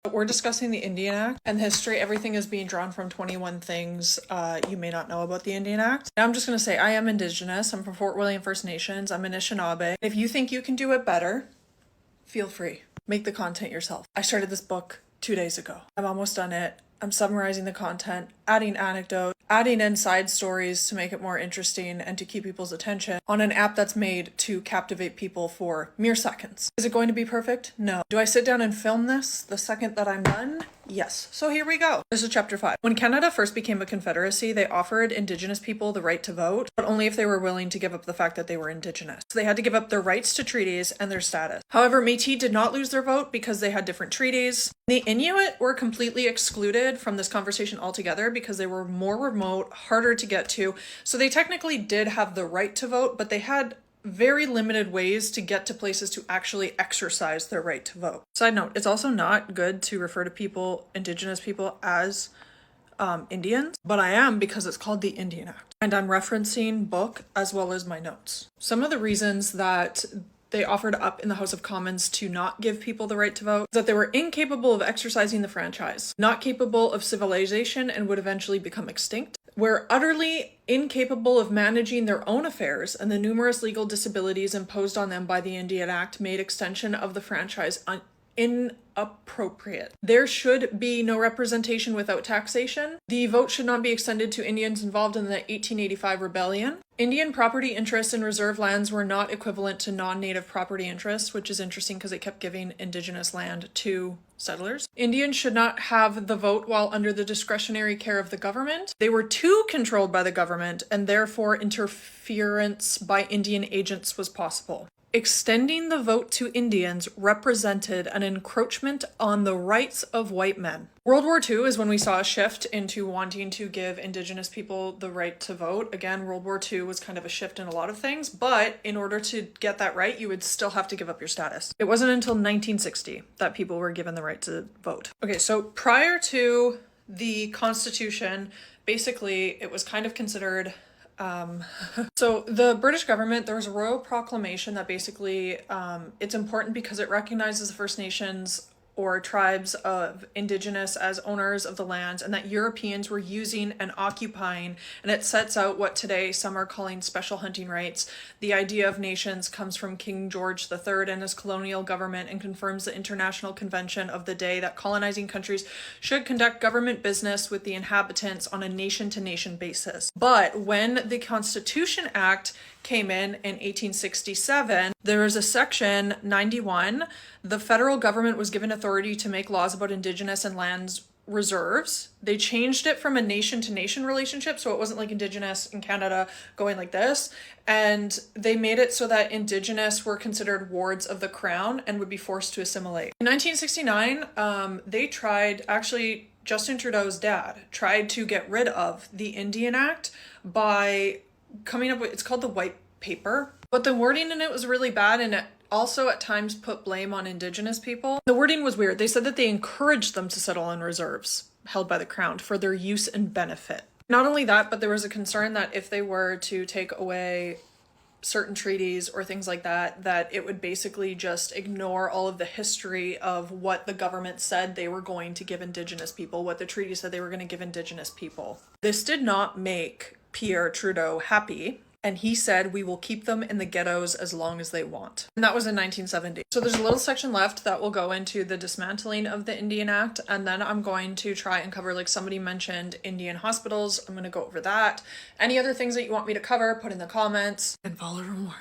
We're discussing the Indian Act and history. Everything is being drawn from 21 things you may not know about the Indian Act. Now I'm just going to say I am Indigenous. I'm from Fort William First Nations. I'm Anishinaabe. If you think you can do it better, feel free. Make the content yourself. I started this book 2 days ago. I'm almost done it. I'm summarizing the content, adding anecdotes, adding in side stories to make it more interesting and to keep people's attention on an app that's made to captivate people for mere seconds. Is it going to be perfect? No. Do I sit down and film this the second that I'm done? Yes. So here we go. This is chapter 5. When Canada first became a confederacy, they offered Indigenous people the right to vote, but only if they were willing to give up the fact that they were Indigenous. So they had to give up their rights to treaties and their status. However, Métis did not lose their vote because they had different treaties. The Inuit were completely excluded from this conversation altogether because they were more remote, harder to get to. So they technically did have the right to vote, but they had very limited ways to get to places to actually exercise their right to vote. Side note, it's also not good to refer to people, Indigenous people, as Indians, but I am because it's called the Indian Act. And I'm referencing book as well as my notes. Some of the reasons that they offered up in the House of Commons to not give people the right to vote, that they were incapable of exercising the franchise, not capable of civilization and would eventually become extinct, were utterly incapable of managing their own affairs, and the numerous legal disabilities imposed on them by the Indian Act made extension of the franchise inappropriate. There should be no representation without taxation. The vote should not be extended to Indians involved in the 1885 rebellion. Indian property interests in reserve lands were not equivalent to non-native property interests, which is interesting because it kept giving Indigenous land to settlers. Indians should not have the vote while under the discretionary care of the government. They were too controlled by the government, and therefore interference by Indian agents was possible. Extending the vote to Indians represented an encroachment on the rights of white men. World War II is when we saw a shift into wanting to give Indigenous people the right to vote. Again, World War II was kind of a shift in a lot of things, but in order to get that right, you would still have to give up your status. It wasn't until 1960 that people were given the right to vote. Okay, so prior to the Constitution, basically it was kind of considered so the British government, there was a Royal Proclamation that basically, it's important because it recognizes the First Nations or tribes of Indigenous as owners of the lands, and that Europeans were using and occupying, and it sets out what today some are calling special hunting rights. The idea of nations comes from King George III and his colonial government, and confirms the International Convention of the day that colonizing countries should conduct government business with the inhabitants on a nation-to-nation basis. But when the Constitution Act came in 1867, there was a section 91. The federal government was given authority to make laws about Indigenous and lands reserves. They changed it from a nation-to-nation relationship, so it wasn't like Indigenous in Canada going like this, and they made it so that Indigenous were considered wards of the crown and would be forced to assimilate. In 1969, they tried, actually Justin Trudeau's dad tried to get rid of the Indian Act by coming up with, it's called the White Paper, but the wording in it was really bad, and it also at times put blame on Indigenous people. The wording was weird. They said that they encouraged them to settle on reserves held by the crown for their use and benefit. Not only that, but there was a concern that if they were to take away certain treaties or things like that, that it would basically just ignore all of the history of what the government said they were going to give Indigenous people, what the treaty said they were going to give Indigenous people. This did not make Pierre Trudeau happy, and he said, we will keep them in the ghettos as long as they want. And that was in 1970. So there's a little section left that will go into the dismantling of the Indian Act, and then I'm going to try and cover, like somebody mentioned, Indian hospitals. I'm going to go over that. Any other things that you want me to cover, put in the comments, and follow for more.